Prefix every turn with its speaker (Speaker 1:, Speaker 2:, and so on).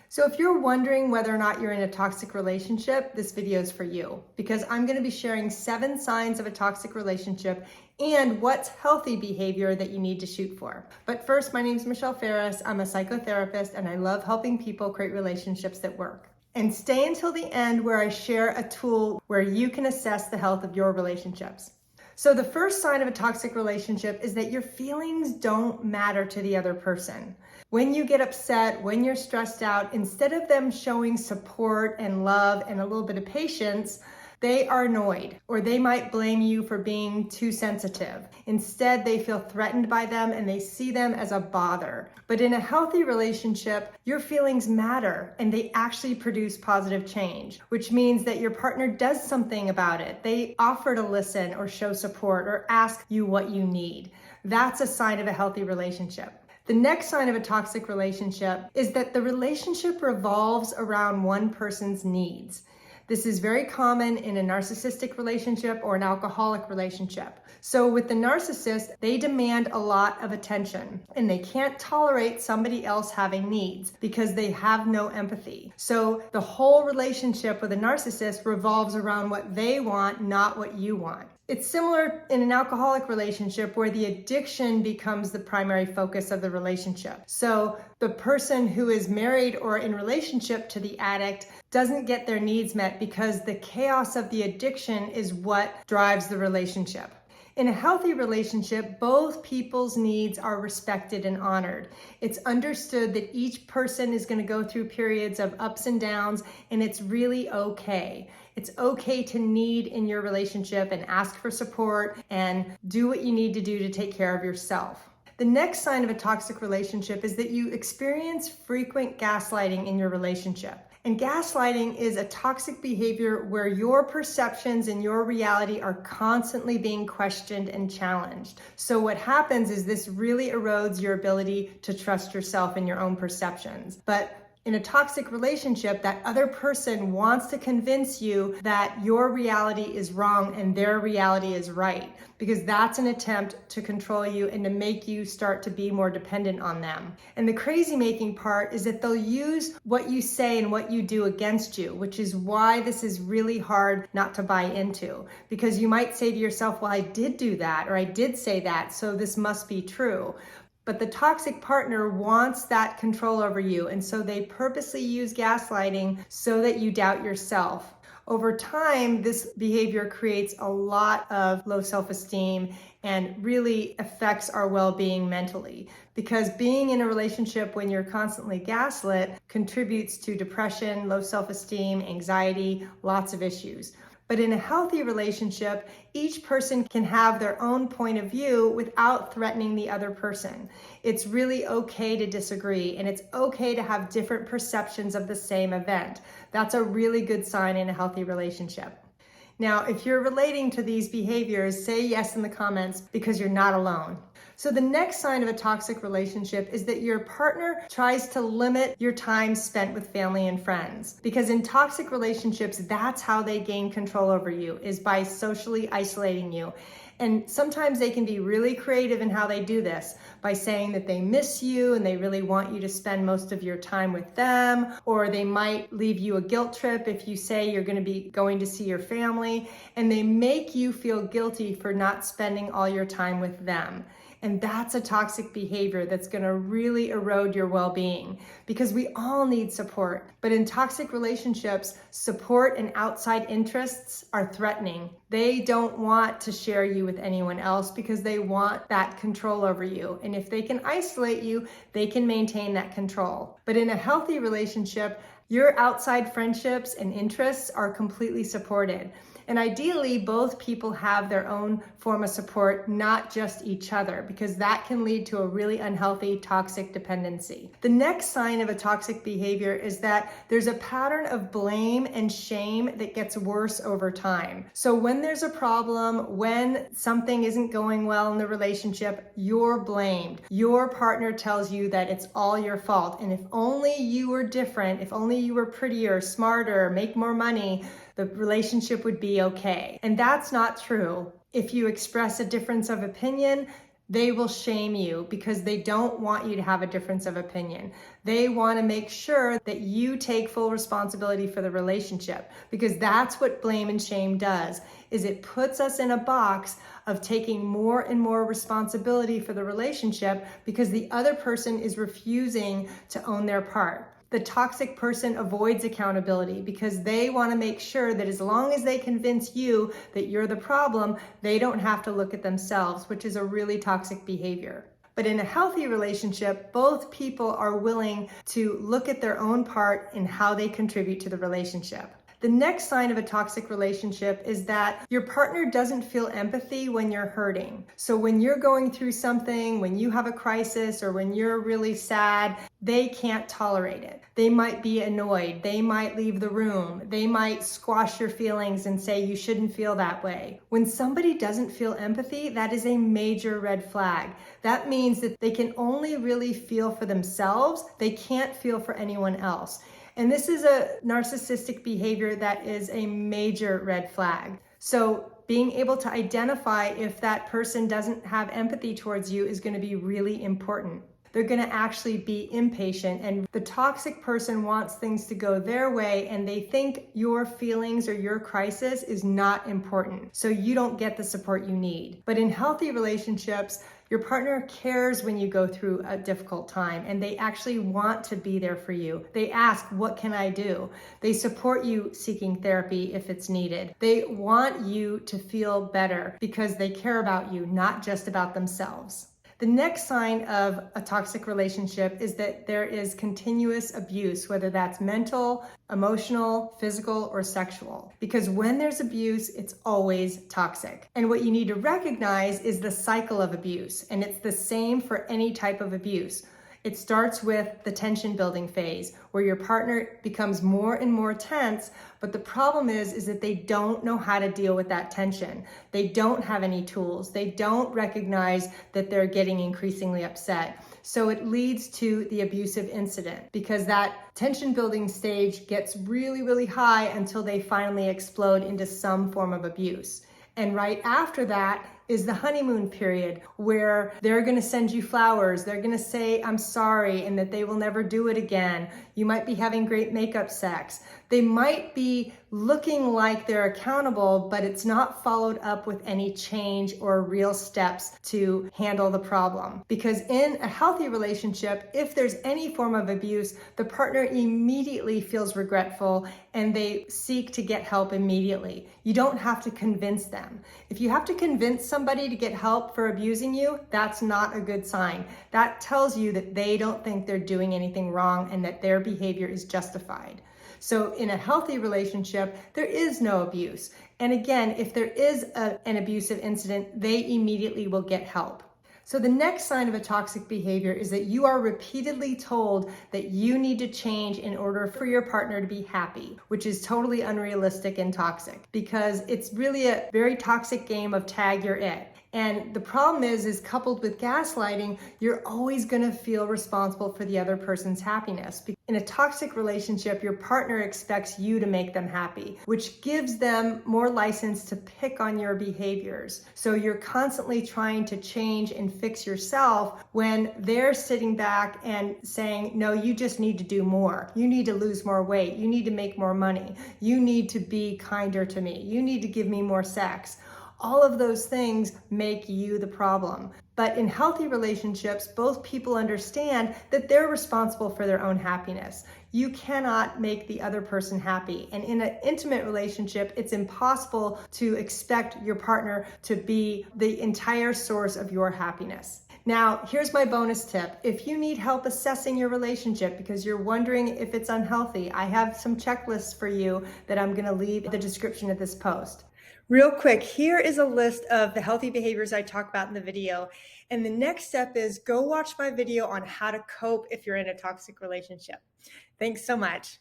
Speaker 1: So if you're wondering whether or not you're in a toxic relationship, this video is for you because I'm going to be sharing 7 signs of a toxic relationship and what's healthy behavior that you need to shoot for. But first, my name is Michelle Ferris. I'm a psychotherapist and I love helping people create relationships that work. And stay until the end where I share a tool where you can assess the health of your relationships. So the first sign of a toxic relationship is that your feelings don't matter to the other person. When you get upset, when you're stressed out, instead of them showing support and love and a little bit of patience, they are annoyed, or they might blame you for being too sensitive. Instead, they feel threatened by them and they see them as a bother. But in a healthy relationship, your feelings matter and they actually produce positive change, which means that your partner does something about it. They offer to listen or show support or ask you what you need. That's a sign of a healthy relationship. The next sign of a toxic relationship is that the relationship revolves around one person's needs. This is very common in a narcissistic relationship or an alcoholic relationship. So with the narcissist, they demand a lot of attention and they can't tolerate somebody else having needs because they have no empathy. So the whole relationship with a narcissist revolves around what they want, not what you want. It's similar in an alcoholic relationship where the addiction becomes the primary focus of the relationship. So the person who is married or in relationship to the addict doesn't get their needs met because the chaos of the addiction is what drives the relationship. In a healthy relationship, both people's needs are respected and honored. It's understood that each person is going to go through periods of ups and downs, and it's really okay. It's okay to need in your relationship and ask for support and do what you need to do to take care of yourself. The next sign of a toxic relationship is that you experience frequent gaslighting in your relationship. And gaslighting is a toxic behavior where your perceptions and your reality are constantly being questioned and challenged. So what happens is this really erodes your ability to trust yourself and your own perceptions. But in a toxic relationship, that other person wants to convince you that your reality is wrong and their reality is right, because that's an attempt to control you and to make you start to be more dependent on them. And the crazy making part is that they'll use what you say and what you do against you, which is why this is really hard not to buy into, because you might say to yourself, well, I did do that, or I did say that, so this must be true. But the toxic partner wants that control over you, and so they purposely use gaslighting so that you doubt yourself. Over time, this behavior creates a lot of low self-esteem and really affects our well-being mentally, because being in a relationship when you're constantly gaslit contributes to depression, low self-esteem, anxiety, lots of issues. But in a healthy relationship, each person can have their own point of view without threatening the other person. It's really okay to disagree, and it's okay to have different perceptions of the same event. That's a really good sign in a healthy relationship. Now, if you're relating to these behaviors, say yes in the comments because you're not alone. So the next sign of a toxic relationship is that your partner tries to limit your time spent with family and friends. Because in toxic relationships, that's how they gain control over you, is by socially isolating you. And sometimes they can be really creative in how they do this, by saying that they miss you and they really want you to spend most of your time with them, or they might leave you a guilt trip if you say you're going to be going to see your family, and they make you feel guilty for not spending all your time with them. And that's a toxic behavior that's going to really erode your well-being, because we all need support. But in toxic relationships, support and outside interests are threatening. They don't want to share you with anyone else because they want that control over you. And if they can isolate you, they can maintain that control. But in a healthy relationship, your outside friendships and interests are completely supported. And ideally, both people have their own form of support, not just each other, because that can lead to a really unhealthy, toxic dependency. The next sign of a toxic behavior is that there's a pattern of blame and shame that gets worse over time. So when there's a problem, when something isn't going well in the relationship, you're blamed. Your partner tells you that it's all your fault. And if only you were different, if only you were prettier, smarter, make more money, the relationship would be okay. And that's not true. If you express a difference of opinion, They will shame you because they don't want you to have a difference of opinion. They want to make sure that you take full responsibility for the relationship, because that's what blame and shame does, is it puts us in a box of taking more and more responsibility for the relationship because the other person is refusing to own their part. The toxic person avoids accountability because they want to make sure that as long as they convince you that you're the problem, they don't have to look at themselves, which is a really toxic behavior. But in a healthy relationship, both people are willing to look at their own part and how they contribute to the relationship. The next sign of a toxic relationship is that your partner doesn't feel empathy when you're hurting. So when you're going through something, when you have a crisis, or when you're really sad, they can't tolerate it. They might be annoyed. They might leave the room. They might squash your feelings and say you shouldn't feel that way. When somebody doesn't feel empathy, that is a major red flag. That means that they can only really feel for themselves. They can't feel for anyone else. And this is a narcissistic behavior that is a major red flag. So being able to identify if that person doesn't have empathy towards you is going to be really important. They're going to actually be impatient, and the toxic person wants things to go their way, and they think your feelings or your crisis is not important, so you don't get the support you need. But in healthy relationships, your partner cares when you go through a difficult time, and they actually want to be there for you. They ask, what can I do? They support you seeking therapy if it's needed. They want you to feel better because they care about you, not just about themselves. The next sign of a toxic relationship is that there is continuous abuse, whether that's mental, emotional, physical, or sexual. Because when there's abuse, it's always toxic. And what you need to recognize is the cycle of abuse, and it's the same for any type of abuse. It starts with the tension building phase, where your partner becomes more and more tense, but the problem is that they don't know how to deal with that tension. They don't have any tools. They don't recognize that they're getting increasingly upset. So it leads to the abusive incident, because that tension building stage gets really, really high until they finally explode into some form of abuse. And right after that is the honeymoon period, where they're going to send you flowers. They're going to say, I'm sorry, and that they will never do it again. You might be having great makeup sex. They might be looking like they're accountable, but it's not followed up with any change or real steps to handle the problem. Because in a healthy relationship, if there's any form of abuse, the partner immediately feels regretful and they seek to get help immediately. You don't have to convince them. If you have to convince somebody to get help for abusing you, that's not a good sign. That tells you that they don't think they're doing anything wrong and that their behavior is justified. So in a healthy relationship, there is no abuse. And again, if there is an abusive incident, they immediately will get help. So the next sign of a toxic behavior is that you are repeatedly told that you need to change in order for your partner to be happy, which is totally unrealistic and toxic, because it's really a very toxic game of tag you're it. And the problem is coupled with gaslighting, you're always going to feel responsible for the other person's happiness. In a toxic relationship, your partner expects you to make them happy, which gives them more license to pick on your behaviors. So you're constantly trying to change and fix yourself when they're sitting back and saying, no, you just need to do more. You need to lose more weight. You need to make more money. You need to be kinder to me. You need to give me more sex. All of those things make you the problem. But in healthy relationships, both people understand that they're responsible for their own happiness. You cannot make the other person happy. And in an intimate relationship, it's impossible to expect your partner to be the entire source of your happiness. Now, here's my bonus tip. If you need help assessing your relationship because you're wondering if it's unhealthy, I have some checklists for you that I'm going to leave in the description of this post. Real quick, here is a list of the healthy behaviors I talk about in the video. And the next step is go watch my video on how to cope if you're in a toxic relationship. Thanks so much.